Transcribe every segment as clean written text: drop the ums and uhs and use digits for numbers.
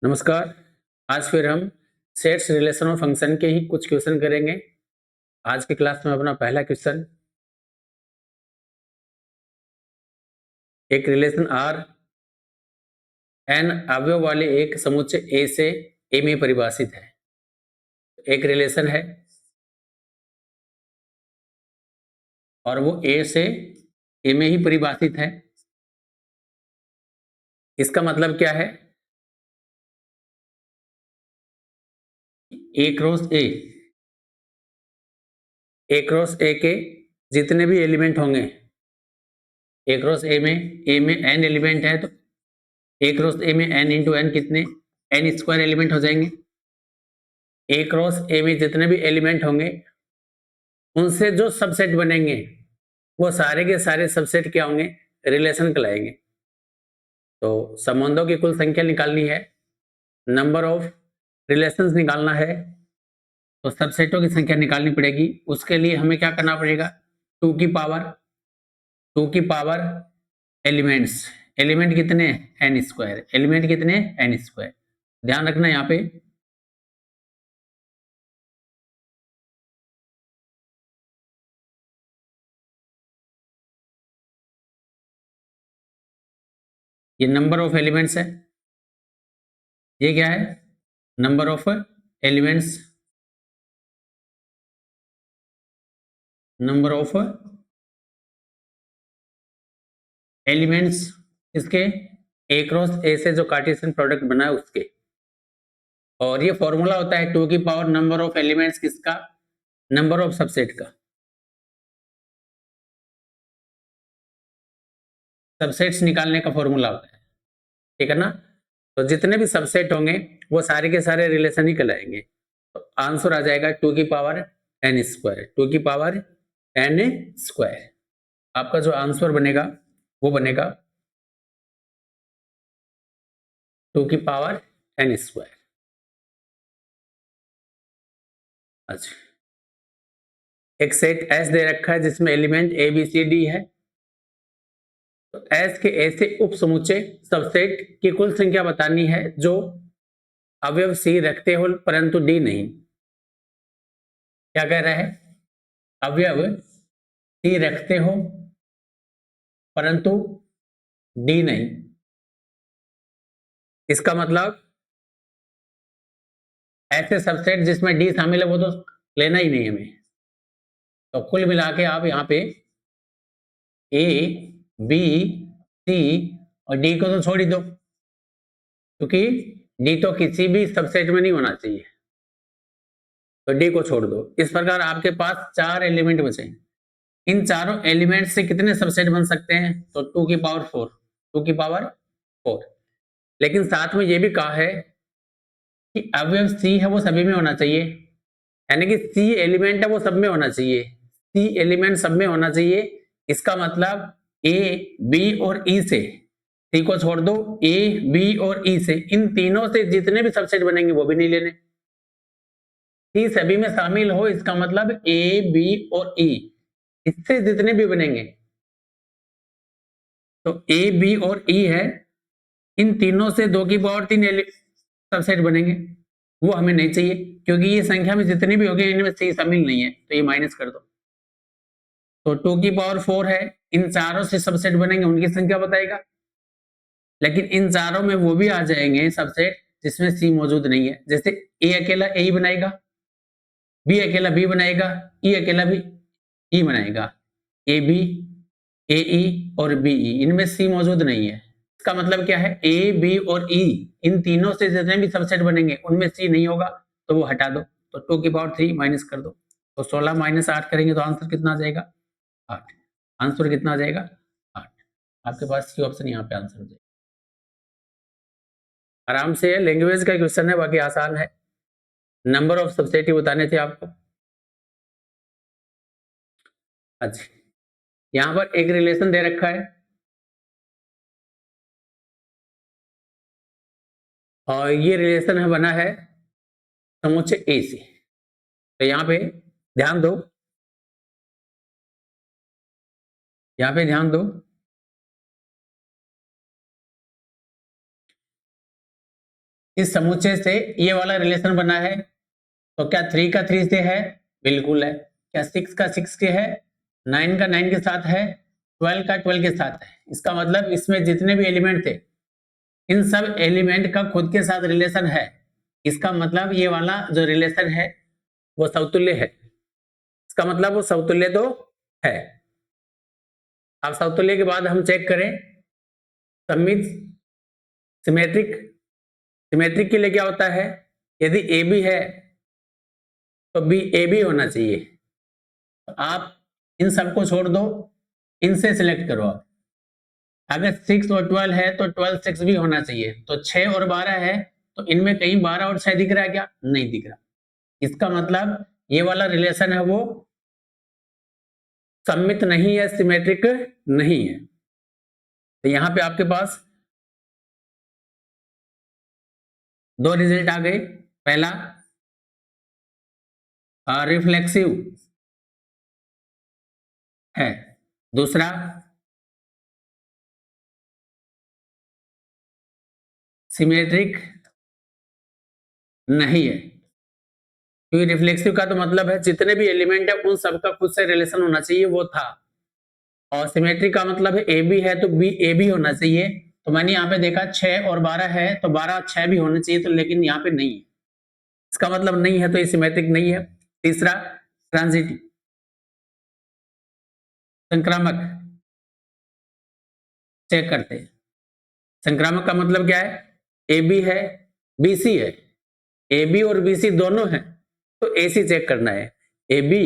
नमस्कार। आज फिर हम सेट्स रिलेशन और फंक्शन के ही कुछ क्वेश्चन करेंगे। आज की क्लास में अपना पहला क्वेश्चन, एक रिलेशन आर एन अवयव वाले एक समुच्चय ए से ए में परिभाषित है। एक रिलेशन है और वो ए से ए में ही परिभाषित है। इसका मतलब क्या है? ए क्रॉस ए के जितने भी एलिमेंट होंगे, ए क्रॉस ए में एन एलिमेंट है तो ए क्रॉस ए में एन इंटू एन कितने एन स्क्वायर एलिमेंट हो जाएंगे। ए क्रॉस ए में जितने भी एलिमेंट होंगे उनसे जो सबसेट बनेंगे वो सारे के सारे सबसेट क्या होंगे? रिलेशन कहलाएंगे। तो संबंधों की कुल संख्या निकालनी है, नंबर ऑफ रिलेशंस निकालना है, तो सबसेटों की संख्या निकालनी पड़ेगी। उसके लिए हमें क्या करना पड़ेगा? 2 की पावर एलिमेंट्स, एलिमेंट कितने? एन स्क्वायर, एलिमेंट कितने? N square. ध्यान रखना यहाँ पे ये नंबर ऑफ एलिमेंट्स है। ये क्या है? Number of elements, number of elements इसके ए क्रॉस ए से जो कार्टेशियन प्रोडक्ट बना है उसके। और ये फॉर्मूला होता है 2 की पावर नंबर ऑफ एलिमेंट्स किसका? नंबर ऑफ सबसेट का। सबसेट्स निकालने का फॉर्मूला होता है, ठीक है ना? तो जितने भी सबसेट होंगे वो सारे के सारे रिलेशन ही कहलाएंगे। तो आंसर आ जाएगा 2 की पावर एन स्क्वायर, 2 की पावर एन स्क्वायर। आपका जो आंसर बनेगा वो बनेगा 2 की पावर एन स्क्वायर। अच्छा, एक सेट एस दे रखा है जिसमें element a b c d है। तो एस के ऐसे उप समुच्चय सबसेट की कुल संख्या बतानी है जो अवयव सी रखते हो परंतु डी नहीं। क्या कह रहा है? अवयव सी रखते हो परंतु डी नहीं। इसका मतलब ऐसे सबसेट जिसमें डी शामिल है वो तो लेना ही नहीं हमें। तो कुल मिला के आप यहाँ पे ए बी सी और डी को तो छोड़ ही दो, क्योंकि डी तो किसी भी सबसेट में नहीं होना चाहिए, तो डी को छोड़ दो। इस प्रकार आपके पास 4 एलिमेंट बचे। इन चारों एलिमेंट से कितने सबसेट बन सकते हैं? तो 2 की पावर 4, 2 की पावर 4। लेकिन साथ में ये भी कहा है कि अवयव सी है वो सभी में होना चाहिए, यानी कि सी एलिमेंट है वो सब में होना चाहिए, सी एलिमेंट सब में होना चाहिए। इसका मतलब ए बी और ई से, सी को छोड़ दो, ए बी और ई से इन तीनों से जितने भी सबसेट बनेंगे वो भी नहीं लेने। सी सभी में शामिल हो इसका मतलब ए बी और ई इससे जितने भी बनेंगे, तो ए बी और ई है, इन तीनों से 2 की पावर 3 सबसेट बनेंगे, वो हमें नहीं चाहिए क्योंकि ये संख्या में जितनी भी होगी इनमें सी शामिल नहीं है, तो ये माइनस कर दो। तो 2 की पावर 4 है, इन चारों से सबसेट बनेंगे उनकी संख्या बताएगा। लेकिन इन चारों में वो भी आ जाएंगे सबसेट जिसमें सी मौजूद नहीं है, जैसे ए अकेला ए ही बनाएगा, बी अकेला बी बनाएगा, ई अकेला भी ई बनाएगा। ए बी, ए ई और बी ई इनमें सी मौजूद नहीं है। इसका मतलब क्या है? ए बी और ई इन तीनों से जितने भी सबसेट बनेंगे उनमें सी नहीं होगा, तो वो हटा दो। तो 2 की पावर 3 माइनस कर दो, तो 16 माइनस 8 करेंगे तो आंसर कितना आ जाएगा? 8। आंसर कितना आ जाएगा? 8। आपके पास सी ऑप्शन यहाँ पे आंसर हो जाएगा। आराम से है, लैंग्वेज का क्वेश्चन है, बाकी आसान है। नंबर ऑफ सबसेट ही बताने थे आपको। अच्छा, यहाँ पर एक रिलेशन दे रखा है और ये रिलेशन है बना है समुच्चय ए से। तो यहाँ पे ध्यान दो, यहाँ पे ध्यान दो। इस समुच्चय से ये वाला रिलेशन बना है, तो क्या 3 का 3 से है? बिल्कुल है। क्या 6 का 6 से है? 9 का 9 के साथ है, 12 का 12 के साथ है। इसका मतलब इसमें जितने भी एलिमेंट थे, इन सब एलिमेंट का खुद के साथ रिलेशन है। इसका मतलब ये वाला जो रिलेशन है वो समतुल्य है। इसका मतलब वो समतुल्य तो है। अब समतुल्य के बाद हम चेक करें सममित, सिमेट्रिक। सिमेट्रिक के लिए क्या होता है? यदि ए बी है तो बी ए बी होना चाहिए। तो आप इन सबको छोड़ दो, इनसे सिलेक्ट करो आप। अगर 6 और 12 है तो 12 6 भी होना चाहिए। तो 6 और 12 है तो इनमें कहीं 12 और 6 दिख रहा है क्या? नहीं दिख रहा। इसका मतलब ये वाला रिलेशन है वो सममित नहीं है, सिमेट्रिक नहीं है। तो यहां पे आपके पास दो रिजल्ट आ गए। पहला रिफ्लेक्सिव है, दूसरा सिमेट्रिक नहीं है। क्योंकि रिफ्लेक्सिव का तो मतलब है जितने भी एलिमेंट है उन सबका खुद से रिलेशन होना चाहिए, वो था। और सिमेट्रिक का मतलब है ए बी है तो बी ए बी होना चाहिए। तो मैंने यहाँ पे देखा 6 और 12 है तो 12 6 भी होने चाहिए, तो लेकिन यहाँ पे नहीं है। इसका मतलब नहीं है तो ये सिमेट्रिक नहीं है। तीसरा ट्रांजिटिव, संक्रामक। चेक करते हैं संक्रामक का मतलब क्या है? ए बी है, बी सी है। ए बी और बी सी दोनों है तो ए सी चेक करना है। ए बी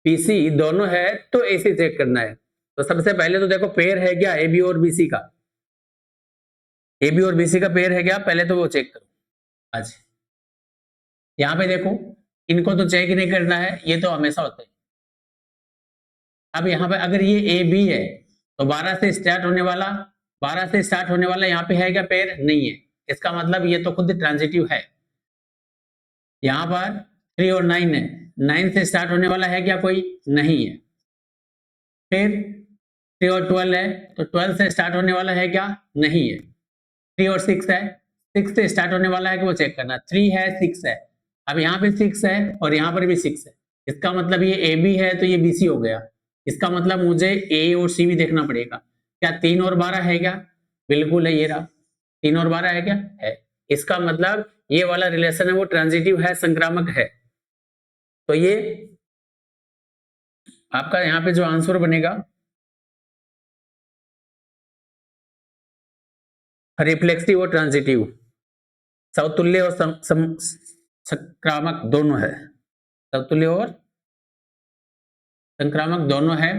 बी सी दोनों है तो ए सी चेक करना है। तो सबसे पहले तो देखो पेयर है क्या ए बी और बी सी का? ए बी और बी सी का पेयर है क्या? पहले तो वो चेक करो। आज यहाँ पे देखो, इनको तो चेक ही नहीं करना है, ये तो हमेशा होते हैं। अब यहाँ पे अगर ये ए बी है तो 12 से स्टार्ट होने वाला, 12 से स्टार्ट होने वाला यहाँ पे है क्या पेयर? नहीं है। इसका मतलब ये तो खुद ट्रांजिटिव है। यहाँ पर 3 और 9 है, 9 से स्टार्ट होने वाला है क्या कोई? नहीं है। फिर 3 और 12 है तो 12 से स्टार्ट होने वाला है क्या? नहीं है। 3 और 6 है, 6 से स्टार्ट होने वाला है कि वो चेक करना। 3 है 6 है, अब यहाँ पे 6 है और यहाँ पर भी 6 है। इसका मतलब ये ए बी है तो ये बी सी हो गया। इसका मतलब मुझे ए और सी भी देखना पड़ेगा। क्या 3 और 12 है क्या? बिल्कुल है, ये रहा 3 और 12 है क्या? है। इसका मतलब ये वाला रिलेशन है वो ट्रांजिटिव है, संक्रामक है। तो ये आपका यहाँ पे जो आंसर बनेगा रिफ्लेक्सिव और ट्रांजिटिव, समतुल्य और संक्रामक दोनों है। समतुल्य और संक्रामक दोनों है।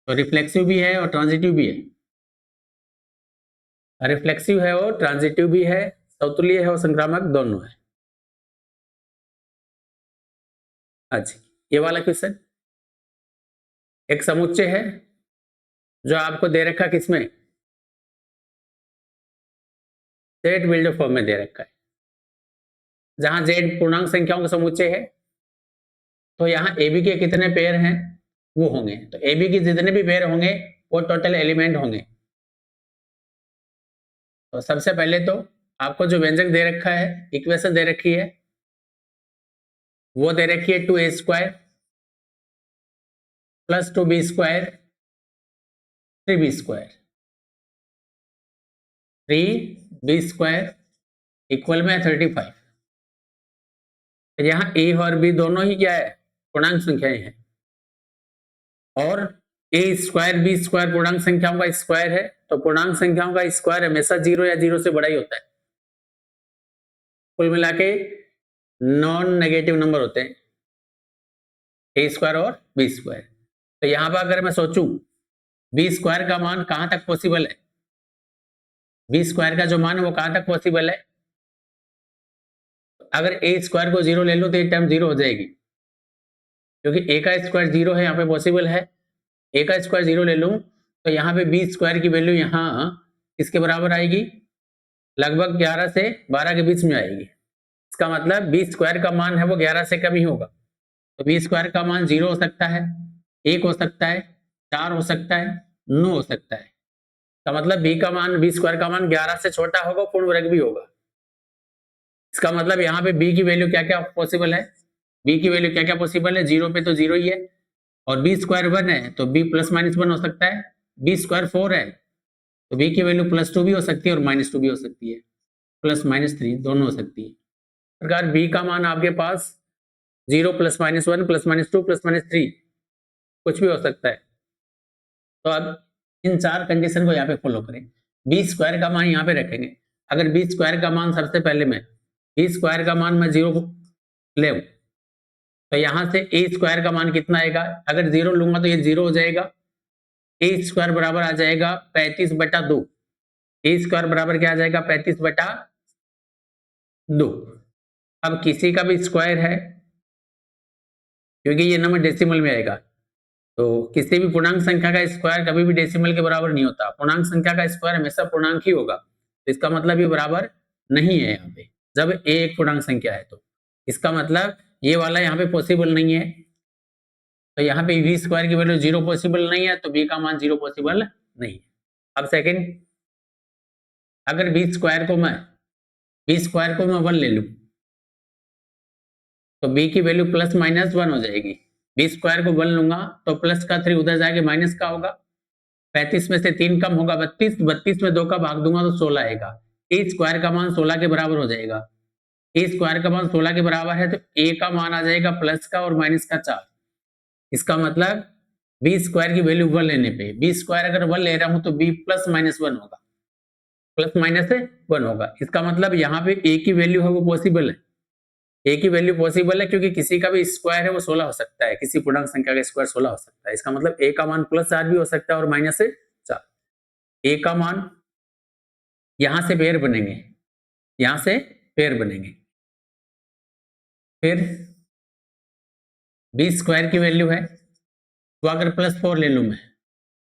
तो रिफ्लेक्सिव भी है और ट्रांजिटिव भी है। रिफ्लेक्सिव है और ट्रांजिटिव भी है, समतुल्य है और संक्रामक दोनों है। अच्छा, ये वाला क्वेश्चन, एक समुच्चय है जो आपको दे रखा किसमें? जेड बिल्डर फॉर्म में दे रखा है, जहां जेड पूर्णांक संख्याओं का समुच्चय है। तो यहाँ ए बी के कितने पेयर हैं वो होंगे, तो ए बी के जितने भी पेयर होंगे वो टोटल एलिमेंट होंगे। तो सबसे पहले तो आपको जो व्यंजक दे रखा है, इक्वेशन दे रखी है, वो दे रखी है 2a² plus 2b² 3b² 3b² equal में 35। यहाँ ए और बी दोनों ही क्या है? पूर्णांक संख्याएं हैं। और a² b² पूर्णांक संख्याओं का स्क्वायर है, तो पूर्णांक संख्याओं का स्क्वायर हमेशा 0 या 0 से बड़ा ही होता है। कुल मिला के नॉन नेगेटिव नंबर होते हैं a² और b²। तो यहां पर अगर मैं सोचूं b² का मान कहां तक पॉसिबल है, b² का जो मान है वो कहां तक पॉसिबल है? अगर a² को 0 ले लो तो ये टर्म 0 हो जाएगी, क्योंकि a का स्क्वायर 0 है, यहाँ पे पॉसिबल है। a का स्क्वायर 0 ले लूं तो यहाँ पे b² की वैल्यू यहाँ किसके बराबर आएगी? लगभग 11 से 12 के बीच में आएगी। इसका मतलब b² का मान है वो 11 से कम ही होगा। तो b² का मान 0 हो सकता है, 1 हो सकता है, 4 हो सकता है, 9 हो सकता है। का मतलब b² का मान 11 से छोटा होगा, पूर्ण वर्ग भी होगा। इसका मतलब यहाँ पे b की वैल्यू क्या क्या पॉसिबल है, b की वैल्यू क्या क्या पॉसिबल है, 0 पे तो 0 ही है, और b स्क्वायर 1 है तो b प्लस माइनस 1 हो सकता है, b स्क्वायर 4 है तो b की वैल्यू +2 भी हो सकती है और -2 भी हो सकती है, +-3 दोनों हो सकती है। इस प्रकार b का मान आपके पास 0 +-1 +-2 +-3 कुछ भी हो सकता है। तो अब इन 4 कंडीशन को यहाँ पे फॉलो करें। बी स्क्वायर का मान यहाँ पे रखेंगे। अगर बी स्क्वायर का मान सबसे पहले मैं बी स्क्वायर का मान मैं 0 ले तो यहाँ से ए स्क्वायर का मान कितना आएगा, अगर 0 लूंगा तो ये 0 हो जाएगा, ए स्क्वायर बराबर आ जाएगा 35/2, ए स्क्वायर बराबर क्या आ जाएगा 35/2। अब किसी का भी स्क्वायर है क्योंकि ये नंबर डेसिमल में आएगा, तो किसी भी पूर्णांक संख्या का स्क्वायर कभी भी डेसिमल के बराबर नहीं होता, पूर्णांक संख्या का स्क्वायर हमेशा पूर्णांक ही होगा, तो इसका मतलब ये बराबर नहीं है यहाँ पे, जब a एक पूर्णांक संख्या है तो इसका मतलब ये वाला यहाँ पे पॉसिबल नहीं है, तो यहाँ पे v स्क्वायर की वैल्यू 0 पॉसिबल नहीं है तो b का मान 0 पॉसिबल नहीं है। अब सेकंड, अगर b स्क्वायर को मैं 1 ले लूं तो b की वैल्यू +-1 हो जाएगी, b स्क्वायर को 1 लूंगा तो प्लस का 3 उधर जाके माइनस का होगा, 35 में से 3 कम होगा 32, 32 में 2 का भाग दूंगा तो 16 आएगा, ए स्क्वायर का मान 16 के बराबर हो जाएगा, ए स्क्वायर का मान 16 के बराबर है तो ए का मान आ जाएगा प्लस का और माइनस का 4। इसका मतलब बी स्क्वायर की वैल्यू 1 लेने पे, बी स्क्वायर अगर 1 ले रहा हूं तो बी +-1 होगा, +-1 होगा। इसका मतलब यहाँ पे ए की वैल्यू है वो पॉसिबल है, ए की वैल्यू पॉसिबल है क्योंकि किसी का भी स्क्वायर है वो 16 हो सकता है, किसी पूर्णांक संख्या का स्क्वायर 16 हो सकता है, इसका मतलब ए का मान +4 भी हो सकता है और -4। ए का मान यहां से पेयर बनेंगे, यहां से पेयर बनेंगे, फिर बी स्क्वायर की वैल्यू है तो अगर +4 ले लूं मैं,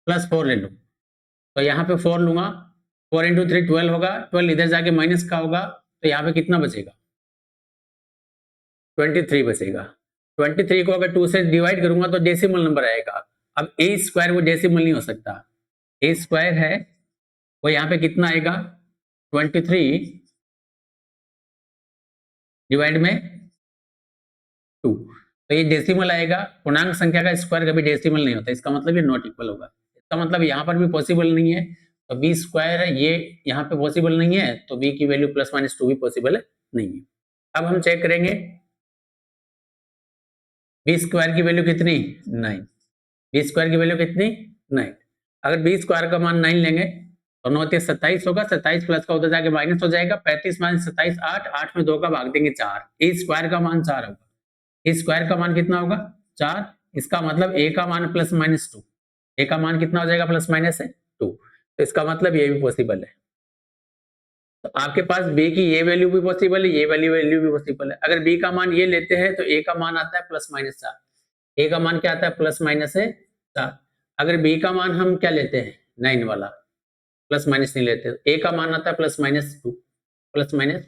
+4 ले लूं तो यहाँ पे 4 लूंगा, 4 × 3 12 होगा, 12 इधर जाके माइनस का होगा तो यहाँ पे कितना बचेगा 23 बचेगा। 23 को अगर 2 से डिवाइड करूंगा तो डेसिमल नंबर आएगा। अब ए स्क्वायर वो डेसिमल नहीं हो सकता, ए स्क्वायर है वो यहाँ पे कितना आएगा 23 डिवाइड में 2, तो ये डेसिमल आएगा, पूर्णांक संख्या का स्क्वायर कभी डेसिमल नहीं होता, इसका मतलब ये नॉट इक्वल होगा, इसका मतलब यहाँ पर भी पॉसिबल नहीं है, तो बी स्क्वायर है ये यहाँ पे पॉसिबल नहीं है तो बी की वैल्यू +-2 भी पॉसिबल नहीं है। अब हम चेक करेंगे बी स्क्वायर की वैल्यू कितनी 9, बी स्क्वायर की वैल्यू कितनी 9, अगर बी स्क्वायर का मान 9 लेंगे तो 9 × 27 होगा, 27 प्लस का उधर जाके माइनस हो जाएगा, 35 - 27 8, 8 में 2 का भाग देंगे 4, ए स्क्वायर का मान 4 होगा, ए स्क्वायर का मान कितना होगा 4, इसका मतलब ए का मान +-2, ए का मान कितना हो जाएगा +-2, तो इसका मतलब ये भी पॉसिबल है। तो आपके पास बी की ये वैल्यू भी पॉसिबल है, ये वाली वैल्यू भी पॉसिबल है, अगर बी का मान ये लेते हैं तो ए का मान आता है +-4, ए का मान क्या आता है +-4, अगर बी का मान हम क्या लेते हैं 9 वाला, प्लस माइनस नहीं लेते, ए का मान आता है +-2, प्लस-माइनस,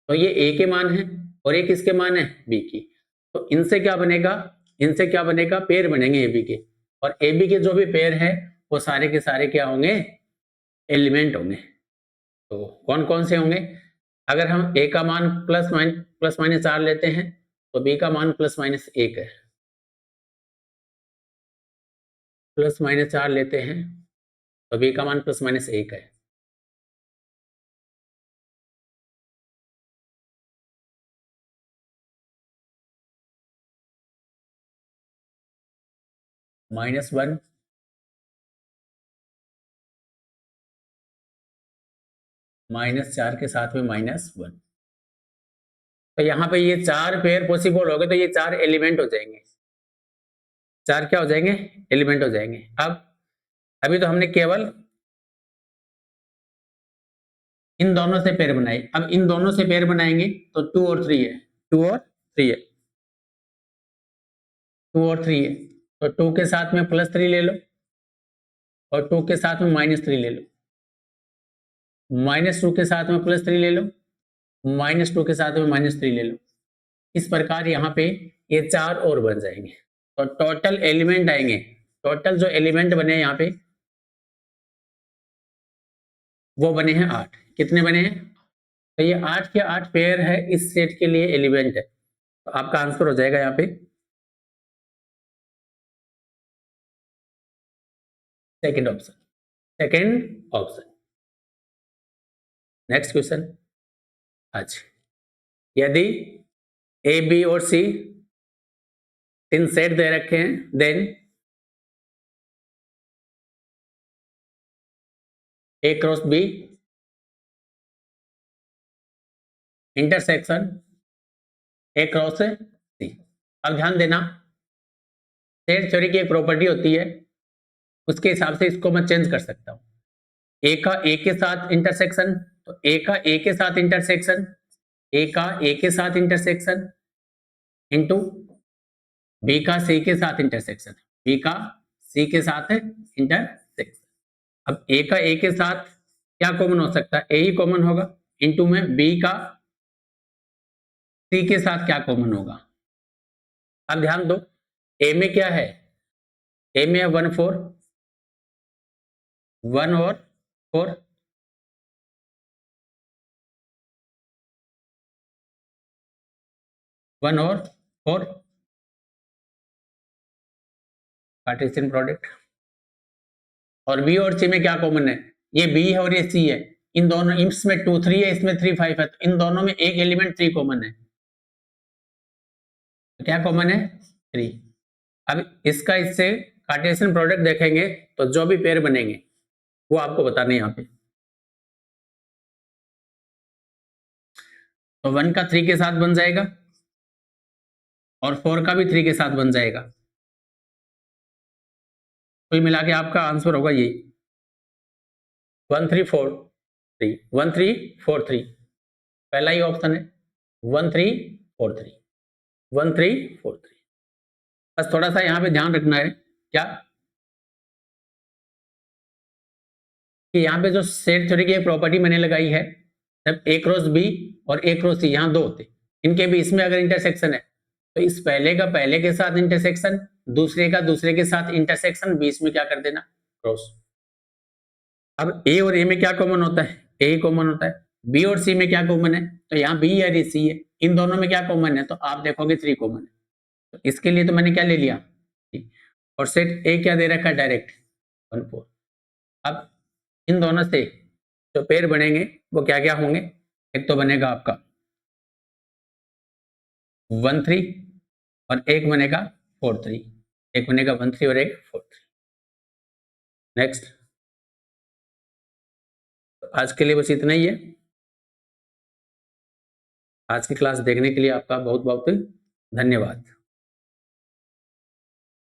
तो ये ए के मान है और ये किसके मान है बी की, तो इनसे क्या बनेगा, इनसे क्या बनेगा पेयर बनेंगे ए बी के, और ए बी के जो भी पेयर है वो सारे के सारे क्या होंगे एलिमेंट होंगे। तो कौन कौन से होंगे, अगर हम ए का मान +-4 लेते हैं तो बी का मान +-1 है, +-4 लेते हैं तो बी का मान +-1 है, -1 -4 के साथ में -1, तो यहाँ पे ये 4 पेयर पॉसिबल हो गए तो ये 4 एलिमेंट हो जाएंगे, 4 क्या हो जाएंगे एलिमेंट हो जाएंगे। अब अभी तो हमने केवल इन दोनों से पेयर बनाई, अब इन दोनों से पेयर बनाएंगे तो 2 और 3 है, 2 और 3 है, 2 और 3 है, तो 2 के साथ में +3 ले लो और 2 के साथ में -3 ले लो, -2 के साथ में +3 ले लो, -2 के साथ में -3 ले लो, इस प्रकार यहाँ पे ये 4 और बन जाएंगे, तो टोटल एलिमेंट आएंगे, टोटल जो एलिमेंट बने यहाँ पे वो बने हैं 8, कितने बने हैं तो ये 8 के 8 पेयर है, इस सेट के लिए एलिमेंट है, तो आपका आंसर हो जाएगा यहाँ पे second option, second option. Next question. अच्छा, यदि ए बी और सी 3 सेट दे रखे हैं, then A cross B intersection A cross C. अब ध्यान देना, सेट थ्योरी की एक प्रॉपर्टी होती है, उसके हिसाब से इसको मैं चेंज कर सकता हूँ। ए का ए के साथ इंटरसेक्शन, तो ए का ए के साथ इंटरसेक्शन, ए का ए के साथ इंटरसेक्शन इंटू बी का सी के साथ इंटरसेक्शन, बी का सी के साथ इंटरसेक्शन। अब ए का ए के साथ क्या कॉमन हो सकता है, ए ही कॉमन होगा, इंटू में बी का सी के साथ क्या कॉमन होगा। अब ध्यान दो, ए में क्या है, ए में है 1 4, 1 और 4, वन और 4 कार्टेशियन प्रोडक्ट। और बी और सी में क्या कॉमन है, ये बी है और ये सी है, इन दोनों, इसमें 2 3 है, इसमें 3 5 है, तो इन दोनों में एक एलिमेंट 3 कॉमन है, तो क्या कॉमन है 3। अब इसका इससे कार्टेशियन प्रोडक्ट देखेंगे तो जो भी पेयर बनेंगे वो आपको बताने यहाँ पे। तो 1 का 3 के साथ बन जाएगा और 4 का भी 3 के साथ बन जाएगा, कुल मिला के आपका आंसर होगा ये 1 3 4 3, 1 3 4 3, पहला ही ऑप्शन है 1 3 4 3, 1 3 4 3। बस थोड़ा सा यहाँ पे ध्यान रखना है क्या, कि यहाँ पे जो सेट थ्योरी की एक प्रॉपर्टी मैंने लगाई है, जब ए क्रॉस बी और ए क्रॉस सी यहाँ दो होते, इनके बीच में अगर इंटरसेक्शन है तो इस पहले का पहले के साथ इंटरसेक्शन, दूसरे का दूसरे के साथ इंटरसेक्शन, बीच में क्या कर देना क्रॉस। अब ए और ए में क्या कॉमन होता है, ए ही कॉमन होता है। बी और सी में क्या कॉमन है, तो यहाँ बी या सी है, इन दोनों में क्या कॉमन है, तो आप देखोगे 3 कॉमन है, तो इसके लिए तो मैंने क्या ले लिया, और सेट ए क्या दे रखा है डायरेक्ट 1 4। अब इन दोनों से जो पेयर बनेंगे वो क्या क्या होंगे, एक तो बनेगा आपका 1 3 और एक बनेगा 4 3, एक बनेगा 1 3 और एक 4 3। नेक्स्ट, तो आज के लिए बस इतना ही है। आज की क्लास देखने के लिए आपका बहुत बहुत धन्यवाद।